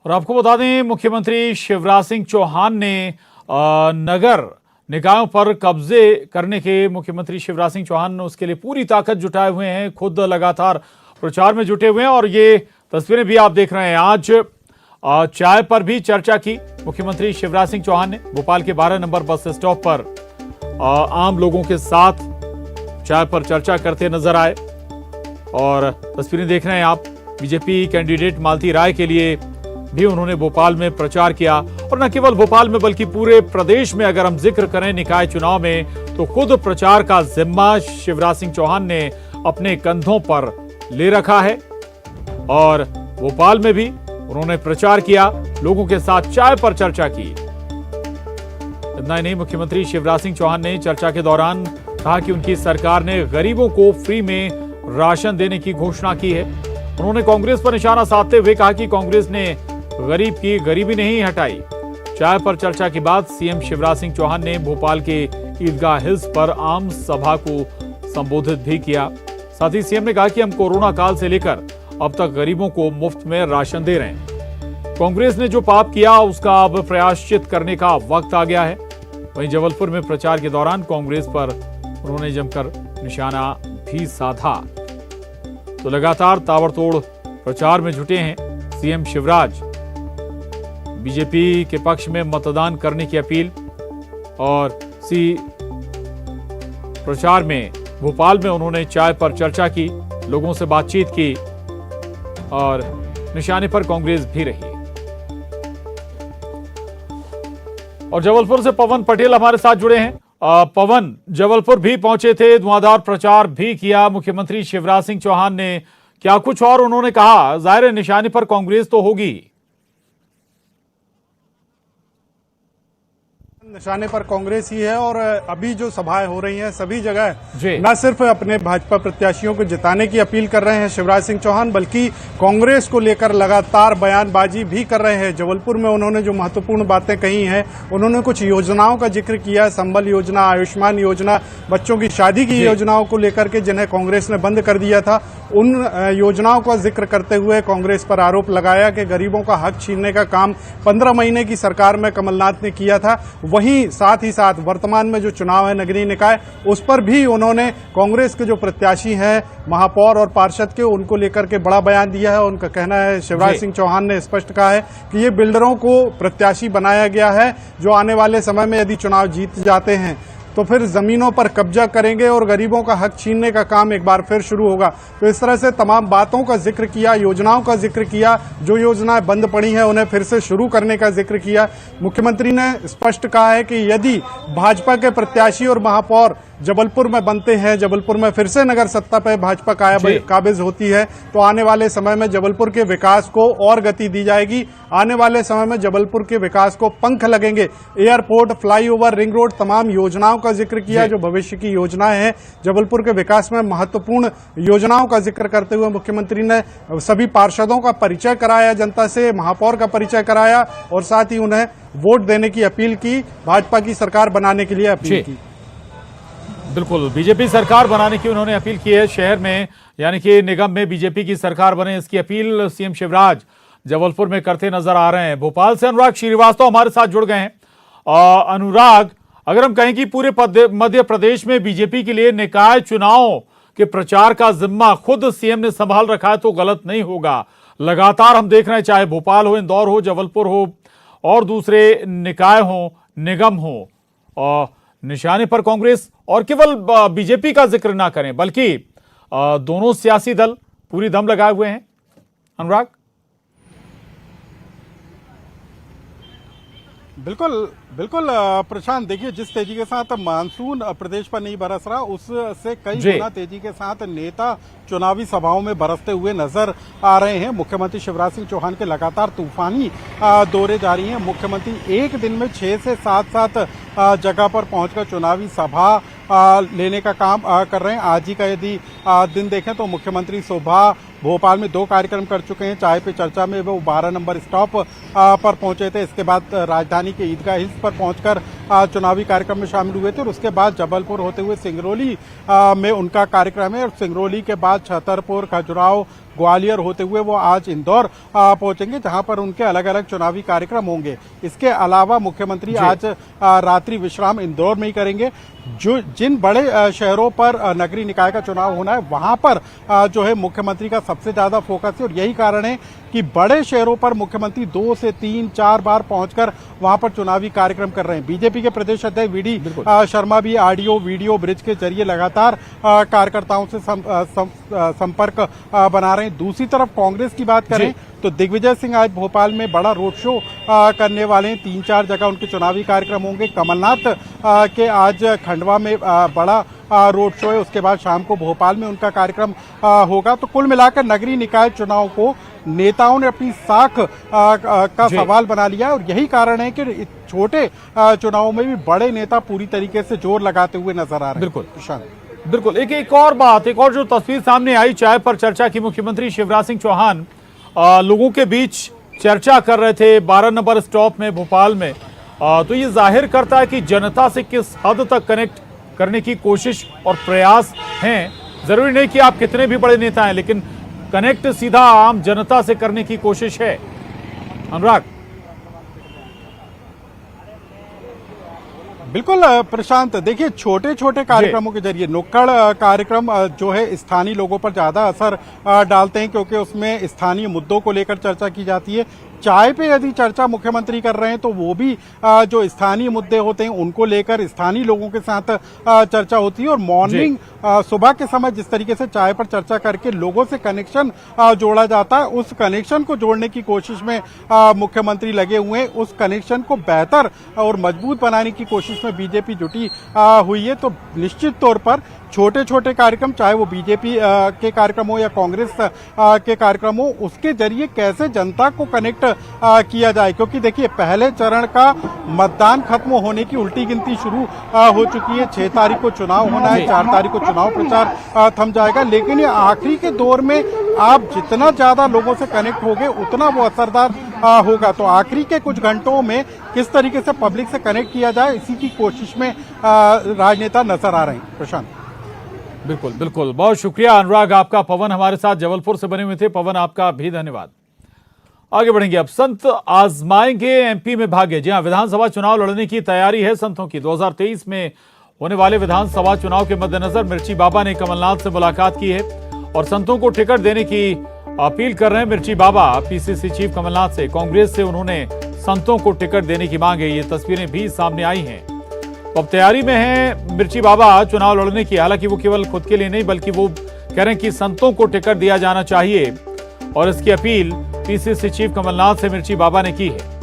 और आपको बता दें, मुख्यमंत्री शिवराज सिंह चौहान ने नगर निकायों पर कब्जे करने के मुख्यमंत्री शिवराज सिंह चौहान उसके लिए पूरी ताकत जुटाए हुए हैं। खुद लगातार प्रचार में जुटे हुए हैं और ये तस्वीरें भी आप देख रहे हैं। आज चाय पर भी चर्चा की मुख्यमंत्री शिवराज सिंह चौहान ने। भोपाल के 12 नंबर बस स्टॉप पर आम लोगों के साथ चाय पर चर्चा करते नजर आए और तस्वीरें देख रहे हैं आप। बीजेपी कैंडिडेट मालती राय के लिए भी उन्होंने भोपाल में प्रचार किया और न केवल भोपाल में बल्कि पूरे प्रदेश में अगर हम जिक्र करें निकाय चुनाव में तो खुद प्रचार का जिम्मा शिवराज सिंह चौहान ने अपने कंधों पर ले रखा है और भोपाल में भी उन्होंने प्रचार किया, लोगों के साथ चाय पर चर्चा की। इतना ही नहीं, मुख्यमंत्री शिवराज सिंह चौहान ने चर्चा के दौरान कहा कि उनकी सरकार ने गरीबों को फ्री में राशन देने की घोषणा की है। उन्होंने कांग्रेस पर निशाना साधते हुए कहा कि कांग्रेस ने गरीब की गरीबी नहीं हटाई। चाय पर चर्चा के बाद सीएम शिवराज सिंह चौहान ने भोपाल के ईदगाह हिल्स पर आम सभा को संबोधित भी किया। साथ ही सीएम ने कहा कि हम कोरोना काल से लेकर अब तक गरीबों को मुफ्त में राशन दे रहे हैं। कांग्रेस ने जो पाप किया उसका अब प्रायश्चित करने का वक्त आ गया है। वहीं जबलपुर में प्रचार के दौरान कांग्रेस पर उन्होंने जमकर निशाना भी साधा। तो लगातार ताबड़तोड़ प्रचार में जुटे हैं सीएम शिवराज। बीजेपी के पक्ष में मतदान करने की अपील और प्रचार में भोपाल में उन्होंने चाय पर चर्चा की, लोगों से बातचीत की और निशाने पर कांग्रेस भी रही। और जबलपुर से पवन पटेल हमारे साथ जुड़े हैं। पवन, जबलपुर भी पहुंचे थे, धुआंधार प्रचार भी किया मुख्यमंत्री शिवराज सिंह चौहान ने, क्या कुछ और उन्होंने कहा? जाहिर है निशाने पर कांग्रेस तो होगी। निशाने पर कांग्रेस ही है और अभी जो सभाएं हो रही हैं सभी जगह न सिर्फ अपने भाजपा प्रत्याशियों को जिताने की अपील कर रहे हैं शिवराज सिंह चौहान, बल्कि कांग्रेस को लेकर लगातार बयानबाजी भी कर रहे हैं। जबलपुर में उन्होंने जो महत्वपूर्ण बातें कही हैं, उन्होंने कुछ योजनाओं का जिक्र किया, संबल योजना, आयुष्मान योजना, बच्चों की शादी की योजनाओं को लेकर के जिन्हें कांग्रेस ने बंद कर दिया था, उन योजनाओं का जिक्र करते हुए कांग्रेस पर आरोप लगाया कि गरीबों का हक छीनने का काम 15 महीने की सरकार में कमलनाथ ने किया था। वहीं साथ ही साथ वर्तमान में जो चुनाव है नगरीय निकाय, उस पर भी उन्होंने कांग्रेस के जो प्रत्याशी हैं महापौर और पार्षद के, उनको लेकर के बड़ा बयान दिया है। उनका कहना है, शिवराज सिंह चौहान ने स्पष्ट कहा है कि ये बिल्डरों को प्रत्याशी बनाया गया है जो आने वाले समय में यदि चुनाव जीत जाते हैं तो फिर जमीनों पर कब्जा करेंगे और गरीबों का हक छीनने का काम एक बार फिर शुरू होगा। तो इस तरह से तमाम बातों का जिक्र किया, योजनाओं का जिक्र किया, जो योजनाएं बंद पड़ी हैं उन्हें फिर से शुरू करने का जिक्र किया। मुख्यमंत्री ने स्पष्ट कहा है कि यदि भाजपा के प्रत्याशी और महापौर जबलपुर में बनते हैं, जबलपुर में फिर से नगर सत्ता पर भाजपा काबिज होती है, तो आने वाले समय में जबलपुर के विकास को और गति दी जाएगी। आने वाले समय में जबलपुर के विकास को पंख लगेंगे। एयरपोर्ट, फ्लाईओवर, रिंग रोड, तमाम योजनाओं का जिक्र किया जो भविष्य की योजनाएं हैं। जबलपुर के विकास में महत्वपूर्ण योजनाओं का जिक्र करते हुए मुख्यमंत्री ने सभी पार्षदों का परिचय कराया, जनता से महापौर का परिचय कराया और साथ ही उन्हें वोट देने की अपील की, भाजपा की सरकार बनाने के लिए अपील की। बिल्कुल, बीजेपी सरकार बनाने की उन्होंने अपील की है शहर में, यानी कि निगम में बीजेपी की सरकार बने, इसकी अपील सीएम शिवराज जबलपुर में करते नजर आ रहे हैं। भोपाल से अनुराग श्रीवास्तव हमारे साथ जुड़ गए हैं। अनुराग, अगर हम कहें कि पूरे मध्य प्रदेश में बीजेपी के लिए निकाय चुनाव के प्रचार का जिम्मा खुद सीएम ने संभाल रखा है तो गलत नहीं होगा। लगातार हम देख रहे हैं, चाहे भोपाल हो, इंदौर हो, जबलपुर हो और दूसरे निकाय हो, निगम हो, और निशाने पर कांग्रेस, और केवल बीजेपी का जिक्र ना करें बल्कि दोनों सियासी दल पूरी दम लगाए हुए हैं। अनुराग, बिल्कुल बिल्कुल प्रशांत, देखिए जिस तेजी के साथ मानसून प्रदेश पर नहीं बरस रहा, उससे कई गुना तेजी के साथ नेता चुनावी सभाओं में बरसते हुए नजर आ रहे हैं। मुख्यमंत्री शिवराज सिंह चौहान के लगातार तूफानी दौरे जारी हैं। मुख्यमंत्री एक दिन में 6 से 7 जगह पर पहुंचकर चुनावी सभा लेने का काम कर रहे हैं। आज ही का यदि दिन देखें तो मुख्यमंत्री सुबह भोपाल में 2 कार्यक्रम कर चुके हैं। चाय पे चर्चा में वो 12 नंबर स्टॉप पर पहुंचे थे। इसके बाद राजधानी के ईदगाह हिल्स पर पहुंचकर चुनावी कार्यक्रम में शामिल हुए थे और उसके बाद जबलपुर होते हुए सिंगरौली में उनका कार्यक्रम है और सिंगरौली के बाद छतरपुर, खजुराहो, ग्वालियर होते हुए वो आज इंदौर पहुंचेंगे, जहां पर उनके अलग अलग चुनावी कार्यक्रम होंगे। इसके अलावा मुख्यमंत्री आज रात्रि विश्राम इंदौर में ही करेंगे। जिन बड़े शहरों पर नगरीय निकाय का चुनाव होना है वहां पर जो है मुख्यमंत्री का सबसे ज्यादा फोकस है और यही कारण है कि बड़े शहरों पर मुख्यमंत्री 2 से 3, 4 बार पहुंचकर वहां पर चुनावी कार्यक्रम कर रहे हैं। बीजेपी के प्रदेश अध्यक्ष वीडी शर्मा भी ऑडियो वीडियो ब्रिज के जरिए लगातार कार्यकर्ताओं से संपर्क बना रहे हैं। दूसरी तरफ कांग्रेस की बात करें तो दिग्विजय सिंह आज भोपाल में बड़ा रोड शो करने वाले हैं। 3-4 जगह उनके चुनावी कार्यक्रम होंगे। कमलनाथ के आज खंडवा में बड़ा रोड शो है, उसके बाद शाम को भोपाल में उनका कार्यक्रम होगा। तो कुल मिलाकर नगरीय निकाय चुनाव को नेताओं ने अपनी साख का सवाल बना लिया है और यही कारण है कि छोटे चुनावों में भी बड़े नेता पूरी तरीके से जोर लगाते हुए नजर आ रहे हैं। बिल्कुल बिल्कुल। एक और बात, एक और जो तस्वीर सामने आई, चाय पर चर्चा की मुख्यमंत्री शिवराज सिंह चौहान लोगों के बीच चर्चा कर रहे थे 12 नंबर स्टॉप में भोपाल में। तो ये जाहिर करता है कि जनता से किस हद तक कनेक्ट करने की कोशिश और प्रयास हैं। जरूरी नहीं कि आप कितने भी बड़े नेता हैं, लेकिन कनेक्ट सीधा आम जनता से करने की कोशिश है। अनुराग। बिल्कुल प्रशांत, देखिए छोटे छोटे कार्यक्रमों के जरिए नुक्कड़ कार्यक्रम जो है स्थानीय लोगों पर ज्यादा असर डालते हैं क्योंकि उसमें स्थानीय मुद्दों को लेकर चर्चा की जाती है। चाय पे यदि चर्चा मुख्यमंत्री कर रहे हैं तो वो भी जो स्थानीय मुद्दे होते हैं उनको लेकर स्थानीय लोगों के साथ चर्चा होती है और मॉर्निंग सुबह के समय जिस तरीके से चाय पर चर्चा करके लोगों से कनेक्शन जोड़ा जाता है, उस कनेक्शन को जोड़ने की कोशिश में मुख्यमंत्री लगे हुए हैं। उस कनेक्शन को बेहतर और मजबूत बनाने की कोशिश में बीजेपी जुटी हुई है। तो निश्चित तौर पर छोटे छोटे कार्यक्रम, चाहे वो बीजेपी के कार्यक्रम हो या कांग्रेस के कार्यक्रम हो, उसके जरिए कैसे जनता को कनेक्ट किया जाए। क्योंकि देखिए पहले चरण का मतदान खत्म होने की उल्टी गिनती शुरू हो चुकी है। 6 तारीख को चुनाव होना है, 4 तारीख को चुनाव प्रचार थम जाएगा। लेकिन ये आखिरी के दौर में आप जितना ज्यादा लोगों से कनेक्ट होगे उतना वो असरदार होगा। तो आखिरी के कुछ घंटों में किस तरीके से पब्लिक से कनेक्ट किया जाए, इसी की कोशिश में राजनेता नजर आ रहे हैं। प्रशांत। बिल्कुल बिल्कुल, बहुत शुक्रिया अनुराग आपका। पवन हमारे साथ जबलपुर से बने हुए थे। पवन, आपका भी धन्यवाद। आगे बढ़ेंगे अब। संत आजमाएंगे एमपी में भाग्य। जी हां, विधानसभा चुनाव लड़ने की तैयारी है संतों की। 2023 में होने वाले विधानसभा चुनाव के मद्देनजर मिर्ची बाबा ने कमलनाथ से मुलाकात की है और संतों को टिकट देने की अपील कर रहे हैं मिर्ची बाबा पीसीसी चीफ कमलनाथ से। कांग्रेस से उन्होंने संतों को टिकट देने की मांग है। ये तस्वीरें भी सामने आई हैं। अब तैयारी में है मिर्ची बाबा चुनाव लड़ने की। हालांकि वो केवल खुद के लिए नहीं बल्कि वो कह रहे हैं कि संतों को टिकट दिया जाना चाहिए और इसकी अपील पीसीसी चीफ कमलनाथ से मिर्ची बाबा ने की है।